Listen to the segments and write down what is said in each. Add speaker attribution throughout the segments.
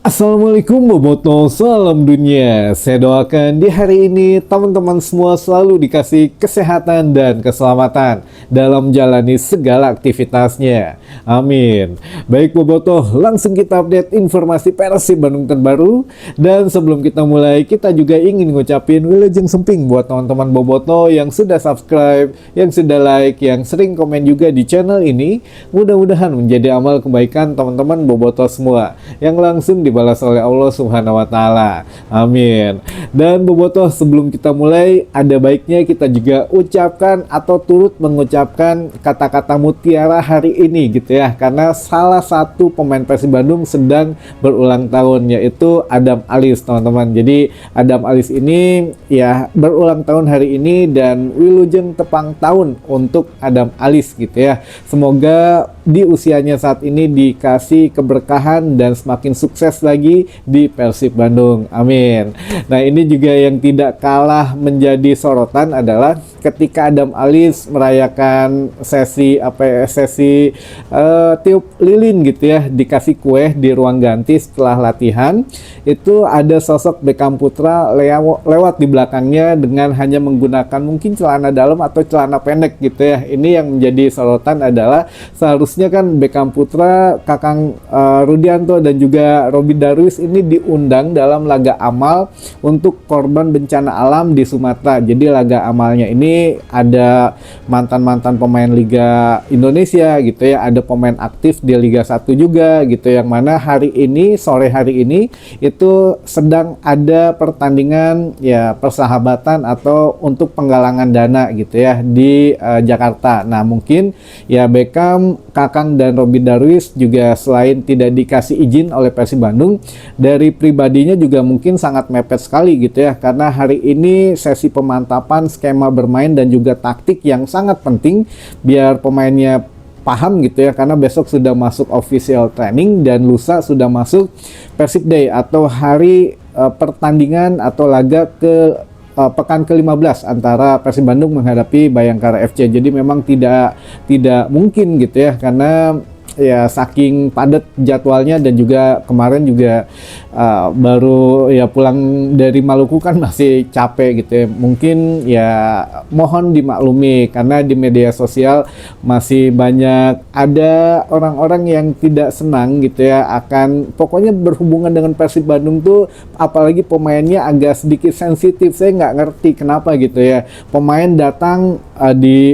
Speaker 1: Assalamualaikum Boboto, salam dunia. Saya doakan di hari ini teman-teman semua selalu dikasih kesehatan dan keselamatan dalam menjalani segala aktivitasnya. Amin. Baik Boboto, langsung kita update informasi Persib Bandung terbaru. Dan sebelum kita mulai, kita juga ingin ngucapin wilujeng semping buat teman-teman Boboto yang sudah subscribe, yang sudah like, yang sering komen juga di channel ini. Mudah-mudahan menjadi amal kebaikan teman-teman Boboto semua yang langsung dibalas oleh Allah Subhanahu wa taala. Amin. Dan Bobotoh, sebelum kita mulai, ada baiknya kita juga ucapkan atau turut mengucapkan kata-kata mutiara hari ini gitu ya. Karena salah satu pemain Persib Bandung sedang berulang tahun, yaitu Adam Alizé, teman-teman. Jadi Adam Alizé ini ya berulang tahun hari ini, dan wilujeng tepang tahun untuk Adam Alizé gitu ya. Semoga di usianya saat ini dikasih keberkahan dan semakin sukses lagi di Persib Bandung. Amin. Nah, ini juga yang tidak kalah menjadi sorotan adalah ketika Adam Alizé merayakan sesi tiup lilin gitu ya, dikasih kue di ruang ganti setelah latihan. Itu ada sosok Beckham Putra lewat di belakangnya dengan hanya menggunakan mungkin celana dalam atau celana pendek gitu ya. Ini yang menjadi sorotan adalah seharusnya kan Beckham Putra, Kakang Rudianto dan juga Robby Darwish ini diundang dalam laga amal untuk korban bencana alam di Sumatera. Jadi laga amalnya ini ada mantan-mantan pemain Liga Indonesia gitu ya, ada pemain aktif di Liga 1 juga gitu, yang mana hari ini, sore hari ini itu sedang ada pertandingan ya persahabatan atau untuk penggalangan dana gitu ya di Jakarta. Nah, mungkin ya Beckham, Kakang dan Robby Darwish juga selain tidak dikasih izin oleh Persib Bandung, dari pribadinya juga mungkin sangat mepet sekali gitu ya, karena hari ini sesi pemantapan skema bermain dan juga taktik yang sangat penting biar pemainnya paham gitu ya, karena besok sudah masuk official training dan lusa sudah masuk Persib Day atau hari pertandingan atau laga ke pekan ke-15 antara Persib Bandung menghadapi Bayangkara FC. Jadi memang tidak mungkin gitu ya, karena ya saking padat jadwalnya, dan juga kemarin juga baru ya pulang dari Maluku kan masih capek gitu ya. Mungkin ya mohon dimaklumi karena di media sosial masih banyak ada orang-orang yang tidak senang gitu ya akan pokoknya berhubungan dengan Persib Bandung tuh, apalagi pemainnya agak sedikit sensitif. Saya nggak ngerti kenapa gitu ya, pemain datang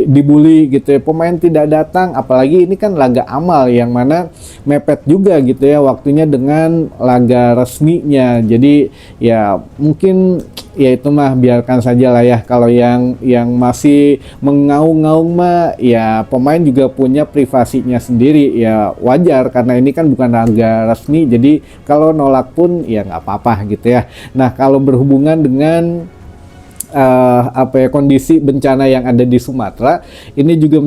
Speaker 1: dibully gitu ya, pemain tidak datang, apalagi ini kan laga amal yang mana mepet juga gitu ya waktunya dengan laga resminya. Jadi ya mungkin ya itu mah biarkan saja lah ya. Kalau yang masih mengaung-ngaung mah ya pemain juga punya privasinya sendiri, ya wajar karena ini kan bukan laga resmi. Jadi kalau nolak pun ya nggak apa-apa gitu ya. Nah, kalau berhubungan dengan kondisi bencana yang ada di Sumatera, ini juga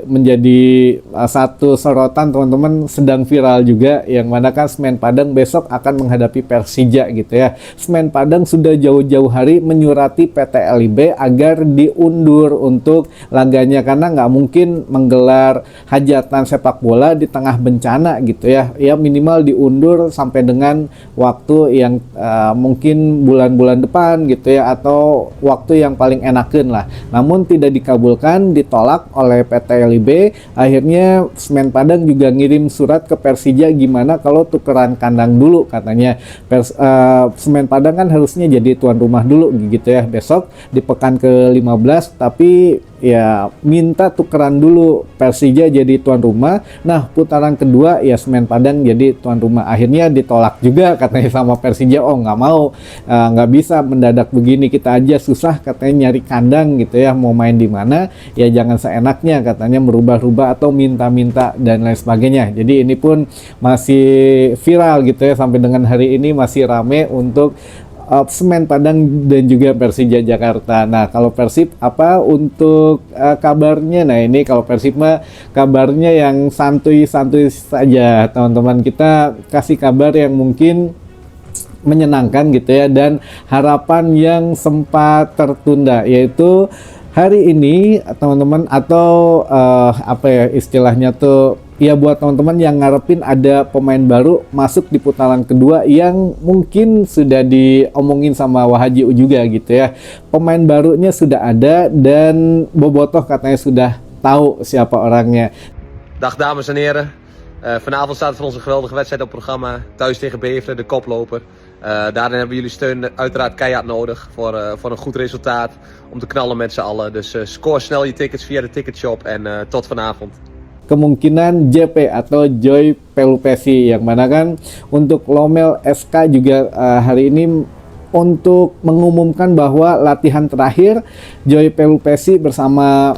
Speaker 1: menjadi satu sorotan teman-teman, sedang viral juga, yang mana kan Semen Padang besok akan menghadapi Persija gitu ya. Semen Padang sudah jauh-jauh hari menyurati PT LIB agar diundur untuk laganya, karena nggak mungkin menggelar hajatan sepak bola di tengah bencana gitu ya. Ya minimal diundur sampai dengan waktu yang mungkin bulan-bulan depan gitu ya, atau waktu yang paling enakeun lah. Namun tidak dikabulkan, ditolak oleh PT LIB. Akhirnya Semen Padang juga ngirim surat ke Persija, gimana kalau tukeran kandang dulu katanya. Semen Padang kan harusnya jadi tuan rumah dulu gitu ya besok di pekan ke-15, tapi ya minta tukeran dulu Persija jadi tuan rumah. Nah, putaran kedua ya Semen Padang jadi tuan rumah. Akhirnya ditolak juga katanya sama Persija. Oh, nggak mau, nggak bisa mendadak begini, kita aja susah katanya nyari kandang gitu ya, mau main di mana ya jangan seenaknya katanya merubah-rubah atau minta-minta dan lain sebagainya. Jadi ini pun masih viral gitu ya, sampai dengan hari ini masih rame untuk Semen Padang dan juga Persija Jakarta. Nah, kalau Persib apa untuk kabarnya? Nah, ini kalau Persib mah kabarnya yang santuy-santuy saja, teman-teman. Kita kasih kabar yang mungkin menyenangkan gitu ya, dan harapan yang sempat tertunda, yaitu hari ini teman-teman, atau istilahnya tuh ya buat teman-teman yang ngarepin ada pemain baru masuk di putaran kedua yang mungkin sudah diomongin sama Wahaji juga gitu ya. Pemain barunya sudah ada dan Bobotoh katanya sudah tahu siapa orangnya.
Speaker 2: Dag dames en heren. Vanavond staat voor ons een geweldige wedstrijd op het programma. Thuis tegen Beveren, de koploper. Daarin hebben we jullie steun uiteraard keihard nodig voor een goed resultaat. Om te knallen met z'n allen. Dus score snel je tickets via de ticketshop en tot vanavond.
Speaker 1: Kemungkinan JP atau Joy Pelupesi, yang mana kan untuk Lomel SK juga hari ini untuk mengumumkan bahwa latihan terakhir Joy Pelupesi bersama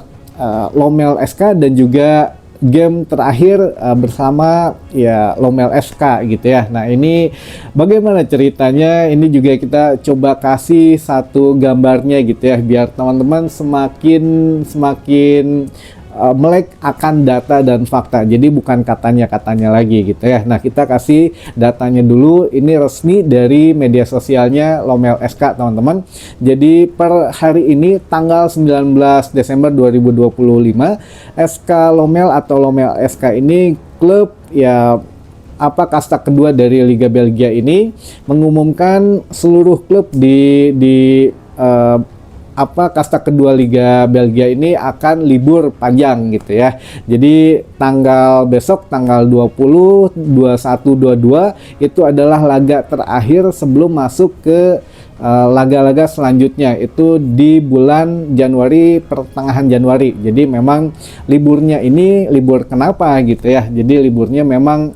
Speaker 1: Lomel SK dan juga game terakhir bersama ya Lomel SK gitu ya. Nah ini bagaimana ceritanya, ini juga kita coba kasih satu gambarnya gitu ya, biar teman-teman semakin melek akan data dan fakta. Jadi bukan katanya lagi gitu ya. Nah kita kasih datanya dulu. Ini resmi dari media sosialnya Lomel SK teman-teman. Jadi per hari ini tanggal 19 Desember 2025 SK Lomel atau Lomel SK ini klub ya kasta kedua dari Liga Belgia ini mengumumkan seluruh klub di kasta kedua Liga Belgia ini akan libur panjang gitu ya. Jadi besok tanggal 20, 21, 22 itu adalah laga terakhir sebelum masuk ke laga-laga selanjutnya itu di bulan Januari, pertengahan Januari. Jadi memang liburnya ini libur kenapa gitu ya. Jadi liburnya memang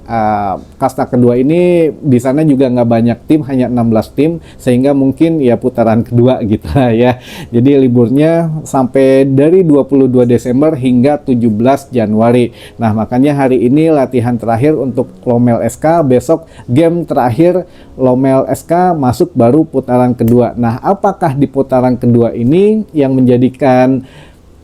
Speaker 1: kasta kedua ini di sana juga nggak banyak tim, hanya 16 tim sehingga mungkin ya putaran kedua gitu lah ya. Jadi liburnya sampai dari 22 Desember hingga 17 Januari. Nah makanya hari ini latihan terakhir untuk Lomel SK, besok game terakhir Lomel SK, masuk baru putaran kedua. Nah, apakah di putaran kedua ini yang menjadikan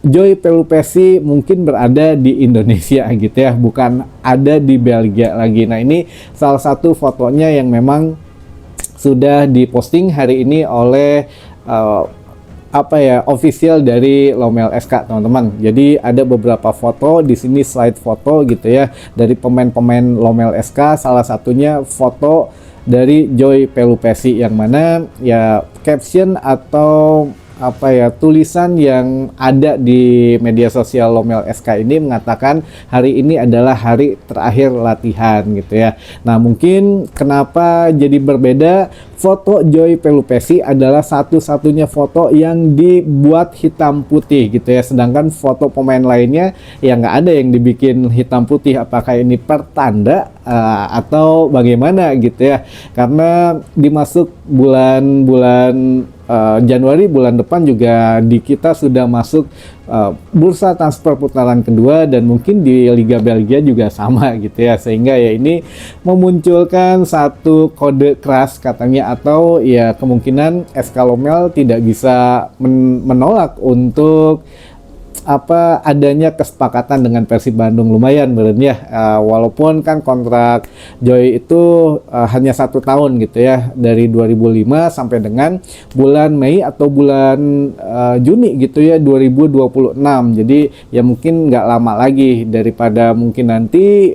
Speaker 1: Joy Pelupesi mungkin berada di Indonesia gitu ya, bukan ada di Belgia lagi. Nah, ini salah satu fotonya yang memang sudah diposting hari ini oleh official dari Lomel SK teman-teman. Jadi ada beberapa foto di sini, slide foto gitu ya dari pemain-pemain Lomel SK. Salah satunya foto dari Joy Pelupesi yang mana ya caption atau tulisan yang ada di media sosial Lomel SK ini mengatakan hari ini adalah hari terakhir latihan gitu ya. Nah mungkin kenapa jadi berbeda, foto Joy Pelupesi adalah satu-satunya foto yang dibuat hitam putih gitu ya, sedangkan foto pemain lainnya ya nggak ada yang dibikin hitam putih. Apakah ini pertanda atau bagaimana gitu ya, karena dimasuk bulan Januari, bulan depan juga di kita sudah masuk bursa transfer putaran kedua dan mungkin di Liga Belgia juga sama gitu ya, sehingga ya ini memunculkan satu kode keras katanya, atau ya kemungkinan SK Lomel tidak bisa menolak untuk adanya kesepakatan dengan Persib Bandung. Lumayan berarti ya, walaupun kan kontrak Joy itu hanya 1 tahun gitu ya, dari 2005 sampai dengan bulan Mei atau bulan Juni gitu ya 2026. Jadi ya mungkin nggak lama lagi, daripada mungkin nanti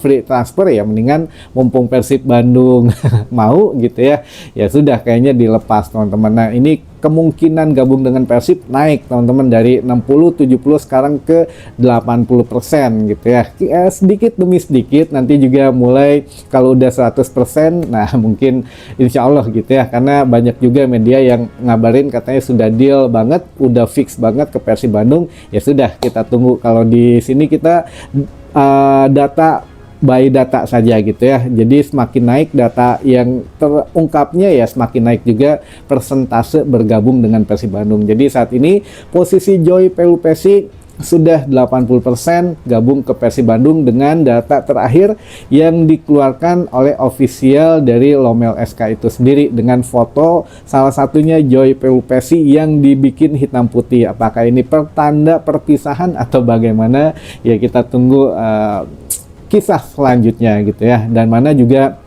Speaker 1: free transfer ya mendingan mumpung Persib Bandung mau gitu ya, ya sudah kayaknya dilepas teman-teman. Nah ini kemungkinan gabung dengan Persib naik teman-teman dari 60-70 sekarang ke 80% gitu ya. Sedikit demi sedikit nanti juga mulai kalau udah 100%, nah mungkin insya Allah gitu ya, karena banyak juga media yang ngabarin katanya sudah deal banget, udah fix banget ke Persib Bandung. Ya sudah, kita tunggu. Kalau di sini kita data by data saja gitu ya. Jadi semakin naik data yang terungkapnya ya semakin naik juga persentase bergabung dengan Persib Bandung. Jadi saat ini posisi Joy Pelupesi sudah 80% gabung ke Persib Bandung dengan data terakhir yang dikeluarkan oleh official dari Lomel SK itu sendiri, dengan foto salah satunya Joy Pelupesi yang dibikin hitam putih. Apakah ini pertanda perpisahan atau bagaimana? Ya kita tunggu kisah selanjutnya gitu ya, dan mana juga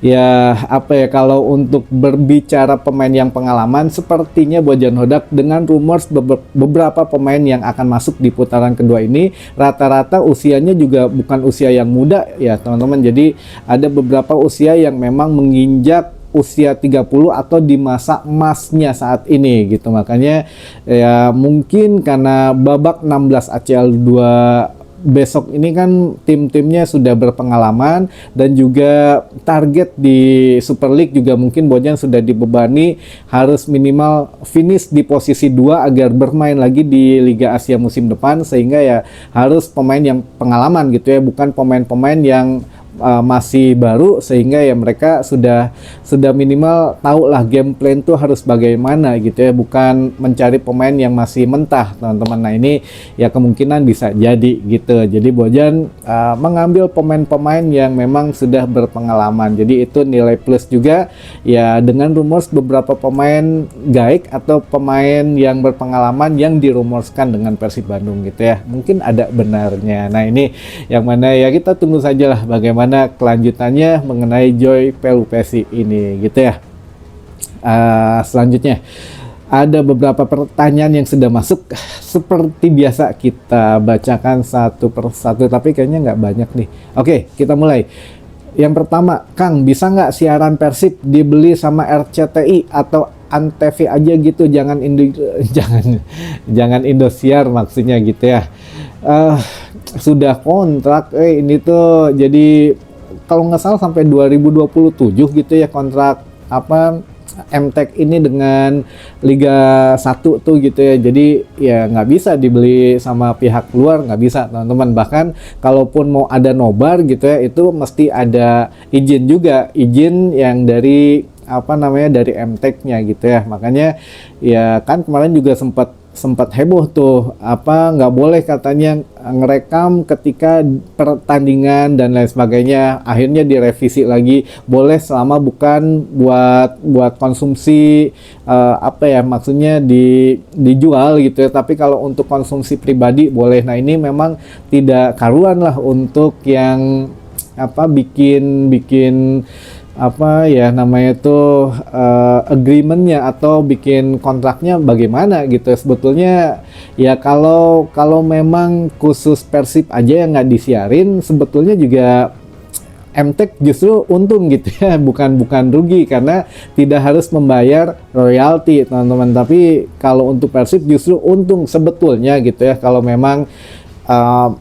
Speaker 1: Ya apa ya, kalau untuk berbicara pemain yang pengalaman, sepertinya Bojan Hodak dengan rumors beberapa pemain yang akan masuk di putaran kedua ini rata-rata usianya juga bukan usia yang muda ya teman-teman. Jadi ada beberapa usia yang memang menginjak usia 30 atau di masa emasnya saat ini gitu. Makanya ya mungkin karena babak 16 ACL 2 besok ini kan tim-timnya sudah berpengalaman, dan juga target di Super League juga mungkin Bojan sudah dibebani harus minimal finish di posisi 2 agar bermain lagi di Liga Asia musim depan, sehingga ya harus pemain yang pengalaman gitu ya, bukan pemain-pemain yang masih baru, sehingga ya mereka sudah minimal tahu lah game plan tuh harus bagaimana gitu ya, bukan mencari pemain yang masih mentah teman-teman. Nah ini ya kemungkinan bisa jadi gitu. Jadi Bojan mengambil pemain-pemain yang memang sudah berpengalaman, jadi itu nilai plus juga ya, dengan rumors beberapa pemain gaik atau pemain yang berpengalaman yang dirumorskan dengan Persib Bandung gitu ya, mungkin ada benarnya. Nah ini yang mana ya kita tunggu sajalah bagaimana kelanjutannya mengenai Joy Pelupesi ini gitu ya. Selanjutnya ada beberapa pertanyaan yang sudah masuk, seperti biasa kita bacakan satu persatu, tapi kayaknya nggak banyak nih. Oke, kita mulai. Yang pertama, Kang, bisa nggak siaran Persib dibeli sama RCTI atau Antv aja gitu, jangan jangan Indosiar maksudnya gitu ya. Sudah kontrak ini tuh, jadi kalau nggak salah sampai 2027 gitu ya kontrak apa MTEK ini dengan Liga 1 tuh gitu ya. Jadi ya nggak bisa dibeli sama pihak luar, nggak bisa teman-teman. Bahkan kalaupun mau ada nobar gitu ya, itu mesti ada izin juga, izin yang dari apa namanya, dari MTEK-nya gitu ya. Makanya ya kan kemarin juga sempat heboh tuh, apa nggak boleh katanya ngerekam ketika pertandingan dan lain sebagainya. Akhirnya direvisi lagi, boleh selama bukan buat konsumsi apa ya, maksudnya dijual gitu ya, tapi kalau untuk konsumsi pribadi boleh. Nah ini memang tidak karuan lah untuk yang apa bikin apa ya namanya itu agreementnya atau bikin kontraknya bagaimana gitu. Sebetulnya ya kalau memang khusus Persib aja yang nggak disiarin, sebetulnya juga MTEK justru untung gitu ya, bukan rugi, karena tidak harus membayar royalti teman-teman. Tapi kalau untuk Persib justru untung sebetulnya gitu ya, kalau memang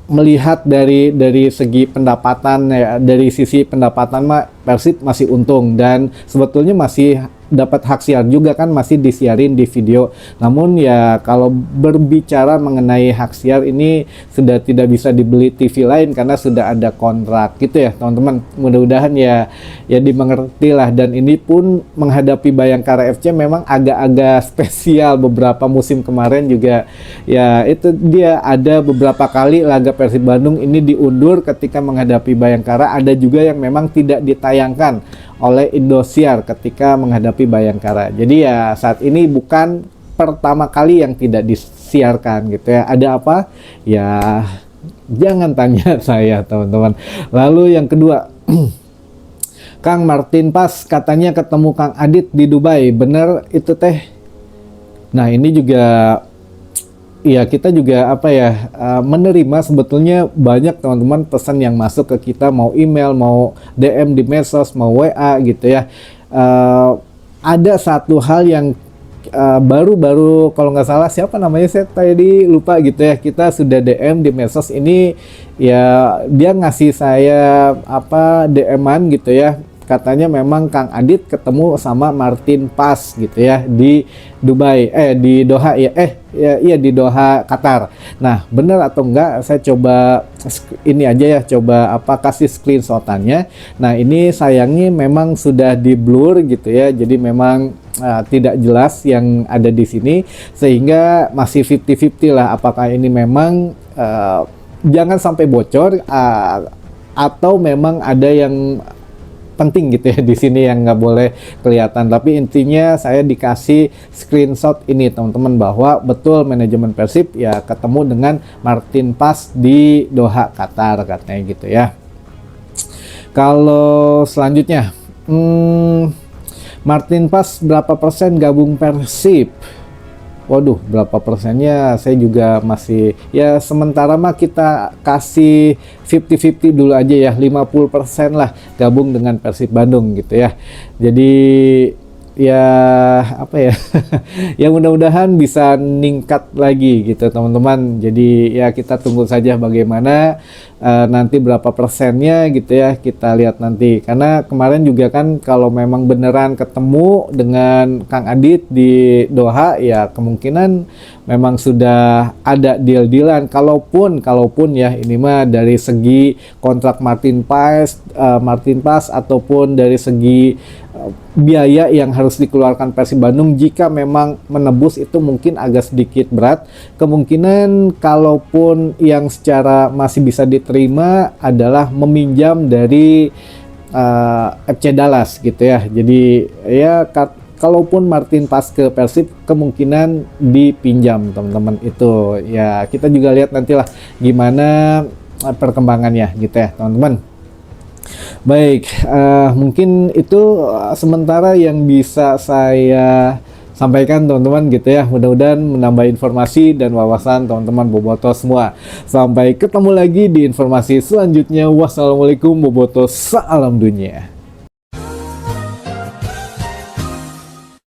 Speaker 1: melihat dari segi pendapatan ya, dari sisi pendapatan Persib masih untung, dan sebetulnya masih dapat hak siar juga kan, masih disiarin di video. Namun ya kalau berbicara mengenai hak siar ini sudah tidak bisa dibeli TV lain karena sudah ada kontrak gitu ya teman-teman. Mudah-mudahan ya dimengerti lah. Dan ini pun menghadapi Bayangkara FC memang agak-agak spesial. Beberapa musim kemarin juga ya itu dia ada beberapa kali laga Persib Bandung ini diundur ketika menghadapi Bayangkara. Ada juga yang memang tidak ditayangkan oleh Indosiar ketika menghadapi Bayangkara. Jadi ya saat ini bukan pertama kali yang tidak disiarkan gitu ya. Ada apa? Ya jangan tanya saya teman-teman. Lalu yang kedua, Kang Martin Pas katanya ketemu Kang Adit di Dubai. Bener itu teh? Nah ini juga ya kita juga apa ya menerima sebetulnya banyak teman-teman pesan yang masuk ke kita, mau email, mau DM di medsos, mau WA gitu ya. Ada satu hal yang baru-baru kalau nggak salah siapa namanya saya tadi lupa gitu ya, kita sudah DM di medsos ini ya, dia ngasih saya apa DM-an gitu ya, katanya memang Kang Adit ketemu sama Martin Pas gitu ya di Dubai, di Doha ya, iya di Doha, Qatar. Nah bener atau enggak, saya coba ini aja ya, coba apa kasih screenshotannya. Nah ini sayangnya memang sudah di blur gitu ya, jadi memang tidak jelas yang ada di sini, sehingga masih 50-50 lah apakah ini memang jangan sampai bocor atau memang ada yang penting gitu ya di sini yang nggak boleh kelihatan. Tapi intinya saya dikasih screenshot ini teman-teman, bahwa betul manajemen Persib ya ketemu dengan Martin Pas di Doha, Qatar katanya gitu ya. Kalau selanjutnya Martin Pass berapa persen gabung Persib? Waduh, berapa persennya saya juga masih, ya sementara mah kita kasih 50-50 dulu aja ya, 50% lah gabung dengan Persib Bandung gitu ya. Jadi ya apa ya, ya mudah-mudahan bisa meningkat lagi gitu teman-teman. Jadi ya kita tunggu saja bagaimana nanti berapa persennya gitu ya, kita lihat nanti. Karena kemarin juga kan kalau memang beneran ketemu dengan Kang Adit di Doha, ya kemungkinan memang sudah ada deal-dealan. Kalaupun ya ini mah dari segi kontrak Martin Pass ataupun dari segi biaya yang harus dikeluarkan Persib Bandung, jika memang menebus itu mungkin agak sedikit berat. Kemungkinan kalaupun yang secara masih bisa diterima adalah meminjam dari FC Dallas gitu ya. Jadi ya kalaupun Martin Pass ke Persib kemungkinan dipinjam teman-teman, itu ya kita juga lihat nantilah gimana perkembangannya gitu ya teman-teman. Baik, mungkin itu sementara yang bisa saya sampaikan teman-teman gitu ya. Mudah-mudahan menambah informasi dan wawasan teman-teman bobotoh semua. Sampai ketemu lagi di informasi selanjutnya. Wassalamualaikum bobotoh, salam dunia.